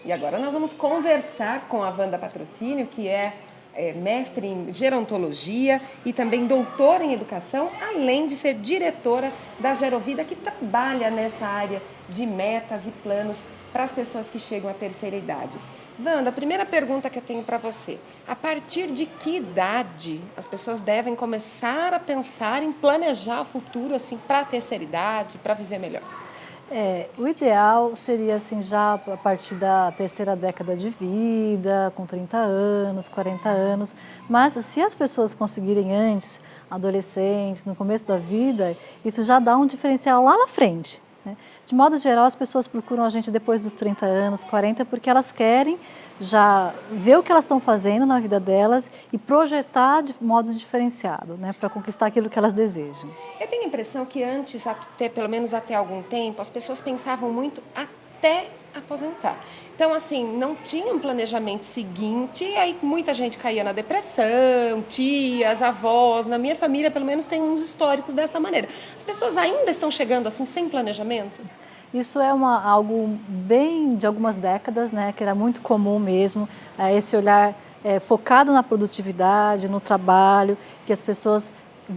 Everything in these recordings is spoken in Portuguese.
E agora nós vamos conversar com a Wanda Patrocínio, que é mestre em gerontologia e também doutora em educação, além de ser diretora da Gerovida, que trabalha nessa área de metas e planos para as pessoas que chegam à terceira idade. Wanda, a primeira pergunta que eu tenho para você: a partir de que idade as pessoas devem começar a pensar em planejar o futuro assim, para a terceira idade, para viver melhor? O ideal seria assim já a partir da terceira década de vida, com 30 anos, 40 anos, mas se as pessoas conseguirem antes, adolescentes, no começo da vida, isso já dá um diferencial lá na frente, né? De modo geral, as pessoas procuram a gente depois dos 30 anos, 40, porque elas querem já ver o que elas estão fazendo na vida delas e projetar de modo diferenciado, né, para conquistar aquilo que elas desejam. Eu tenho a impressão que antes, até, pelo menos até algum tempo, as pessoas pensavam muito até aposentar. Então, assim, não tinha um planejamento seguinte, e aí muita gente caía na depressão, tias, avós. Na minha família, pelo menos, tem uns históricos dessa maneira. As pessoas ainda estão chegando assim, sem planejamento? Isso é algo bem de algumas décadas, né, que era muito comum mesmo, esse olhar focado na produtividade, no trabalho, que as pessoas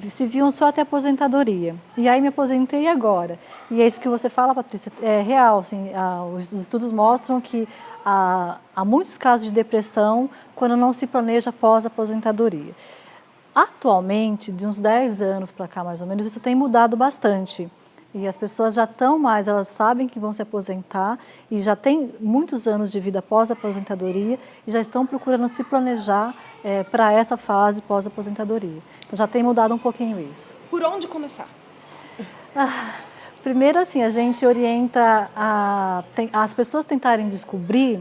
se viam só até a aposentadoria. E aí me aposentei agora. E é isso que você fala, Patrícia, é real. Assim, os estudos mostram que há muitos casos de depressão quando não se planeja após a aposentadoria. Atualmente, de uns 10 anos para cá mais ou menos, isso tem mudado bastante. E as pessoas já estão mais, elas sabem que vão se aposentar e já têm muitos anos de vida após a aposentadoria e já estão procurando se planejar para essa fase pós-aposentadoria. Então já tem mudado um pouquinho isso. Por onde começar? Primeiro, assim, a gente orienta as pessoas tentarem descobrir,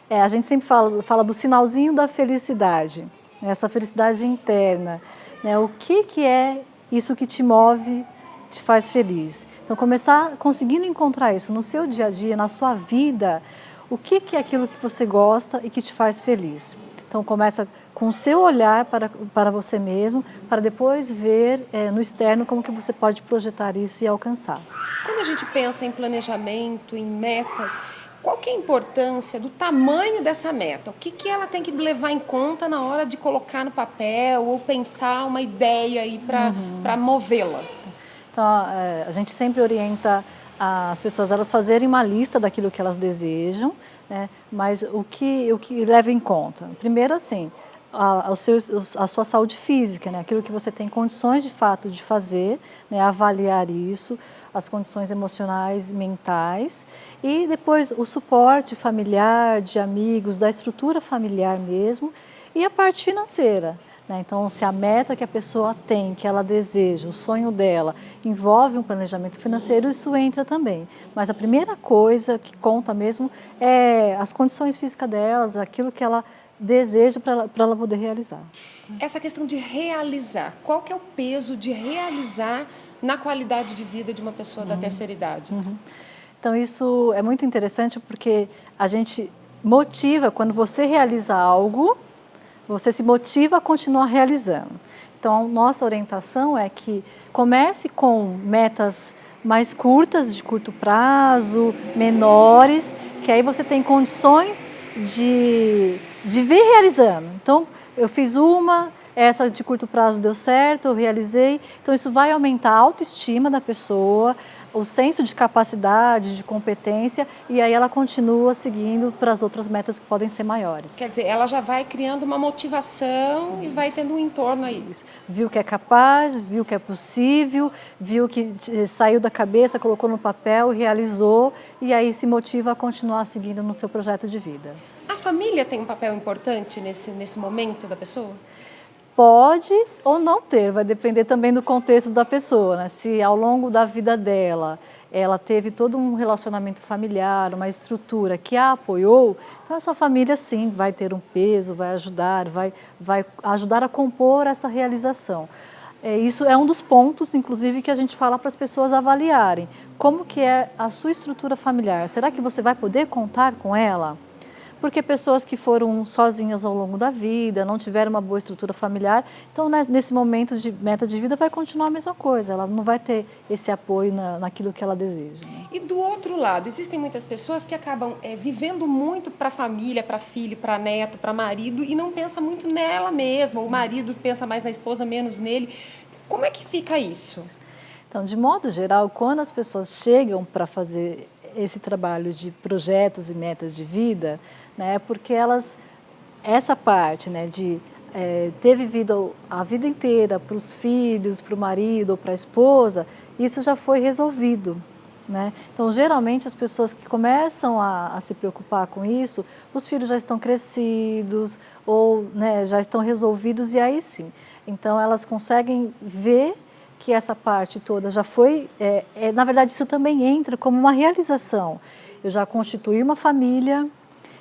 a gente sempre fala do sinalzinho da felicidade, né, essa felicidade interna, né, o que é isso que te move, te faz feliz. Então, começar conseguindo encontrar isso no seu dia a dia, na sua vida, o que é aquilo que você gosta e que te faz feliz. Então, começa com o seu olhar para você mesmo, para depois ver no externo como que você pode projetar isso e alcançar. Quando a gente pensa em planejamento, em metas, qual que é a importância do tamanho dessa meta? O que ela tem que levar em conta na hora de colocar no papel ou pensar uma ideia aí para movê-la? Então, a gente sempre orienta as pessoas a elas fazerem uma lista daquilo que elas desejam, né? Mas o que leva em conta? Primeiro, assim, a sua saúde física, né? Aquilo que você tem condições de fato de fazer, né? Avaliar isso, as condições emocionais, mentais, e depois o suporte familiar, de amigos, da estrutura familiar mesmo, e a parte financeira. Então, se a meta que a pessoa tem, que ela deseja, o sonho dela, envolve um planejamento financeiro, isso entra também. Mas a primeira coisa que conta mesmo é as condições físicas delas, aquilo que ela deseja para ela poder realizar. Essa questão de realizar, qual que é o peso de realizar na qualidade de vida de uma pessoa da terceira idade? Então, isso é muito interessante porque a gente motiva, quando você realiza algo, você se motiva a continuar realizando. Então, nossa orientação é que comece com metas mais curtas, de curto prazo, menores, que aí você tem condições de vir realizando. Então, eu fiz essa de curto prazo deu certo, eu realizei. Então, isso vai aumentar a autoestima da pessoa, o senso de capacidade, de competência, e aí ela continua seguindo para as outras metas que podem ser maiores. Quer dizer, ela já vai criando uma motivação. Isso. E vai tendo um entorno aí. Isso. Viu que é capaz, viu que é possível, viu que saiu da cabeça, colocou no papel, realizou, e aí se motiva a continuar seguindo no seu projeto de vida. A família tem um papel importante nesse momento da pessoa? Pode ou não ter, vai depender também do contexto da pessoa, né? Se ao longo da vida dela, ela teve todo um relacionamento familiar, uma estrutura que a apoiou, então essa família sim vai ter um peso, vai ajudar a compor essa realização. Isso é um dos pontos, inclusive, que a gente fala para as pessoas avaliarem. Como que é a sua estrutura familiar? Será que você vai poder contar com ela? porque pessoas que foram sozinhas ao longo da vida, não tiveram uma boa estrutura familiar, então nesse momento de meta de vida vai continuar a mesma coisa, ela não vai ter esse apoio naquilo que ela deseja. Né? E do outro lado, existem muitas pessoas que acabam vivendo muito para a família, para filho, para neto, para marido e não pensa muito nela mesma, o marido pensa mais na esposa, menos nele. Como é que fica isso? Então, de modo geral, quando as pessoas chegam para fazer esse trabalho de projetos e metas de vida, né, porque essa parte, né, de ter vivido a vida inteira para os filhos, para o marido ou para a esposa, isso já foi resolvido. Né? Então, geralmente, as pessoas que começam a se preocupar com isso, os filhos já estão crescidos ou, né, já estão resolvidos e aí sim. Então, elas conseguem ver que essa parte toda já foi, na verdade, isso também entra como uma realização. Eu já constituí uma família,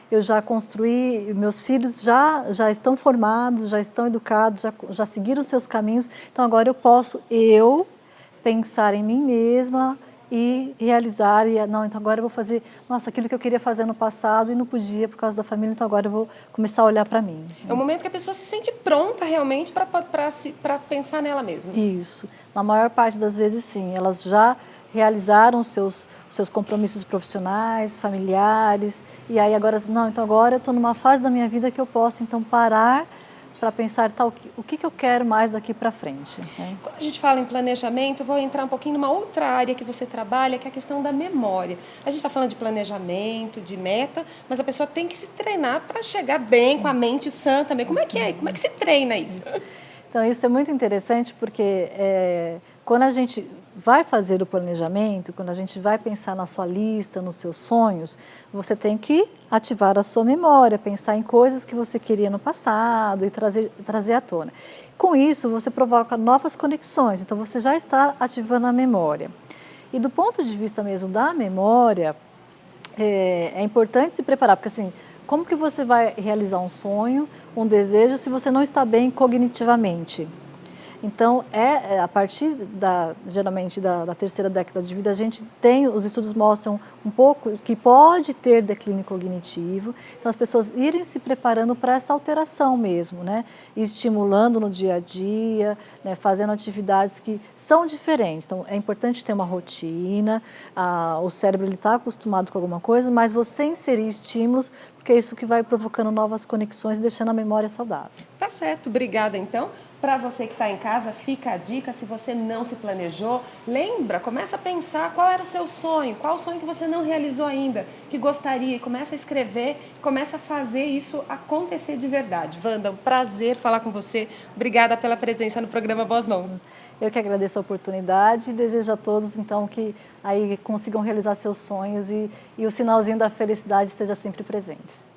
eu já construí, meus filhos já estão formados, já estão educados, já seguiram seus caminhos, então agora eu posso, pensar em mim mesma e realizar, então agora eu vou fazer, nossa, aquilo que eu queria fazer no passado e não podia por causa da família, então agora eu vou começar a olhar para mim. É o momento que a pessoa se sente pronta realmente para pensar nela mesma. Isso, na maior parte das vezes sim, elas já realizaram seus compromissos profissionais, familiares, e aí agora, não, então agora eu estou numa fase da minha vida que eu posso então parar para pensar o que eu quero mais daqui para frente. Né? Quando a gente fala em planejamento, eu vou entrar um pouquinho numa outra área que você trabalha, que é a questão da memória. A gente está falando de planejamento, de meta, mas a pessoa tem que se treinar para chegar bem, com a mente sã também. Como é que é? Como é que se treina isso? Então, isso é muito interessante porque quando a gente vai fazer o planejamento, quando a gente vai pensar na sua lista, nos seus sonhos, você tem que ativar a sua memória, pensar em coisas que você queria no passado e trazer à tona. Com isso, você provoca novas conexões, então você já está ativando a memória. E do ponto de vista mesmo da memória, é importante se preparar, porque assim, como que você vai realizar um sonho, um desejo, se você não está bem cognitivamente? Então, a partir geralmente da terceira década de vida, os estudos mostram um pouco que pode ter declínio cognitivo, então as pessoas irem se preparando para essa alteração mesmo, né? Estimulando no dia a dia, né? Fazendo atividades que são diferentes. Então, é importante ter uma rotina, o cérebro está acostumado com alguma coisa, mas você inserir estímulos, porque é isso que vai provocando novas conexões e deixando a memória saudável. Tá certo, obrigada então. Para você que está em casa, fica a dica, se você não se planejou, lembra, começa a pensar qual era o seu sonho, qual o sonho que você não realizou ainda, que gostaria, começa a escrever, começa a fazer isso acontecer de verdade. Wanda, um prazer falar com você, obrigada pela presença no programa Boas Mãos. Eu que agradeço a oportunidade e desejo a todos, então, que aí consigam realizar seus sonhos e o sinalzinho da felicidade esteja sempre presente.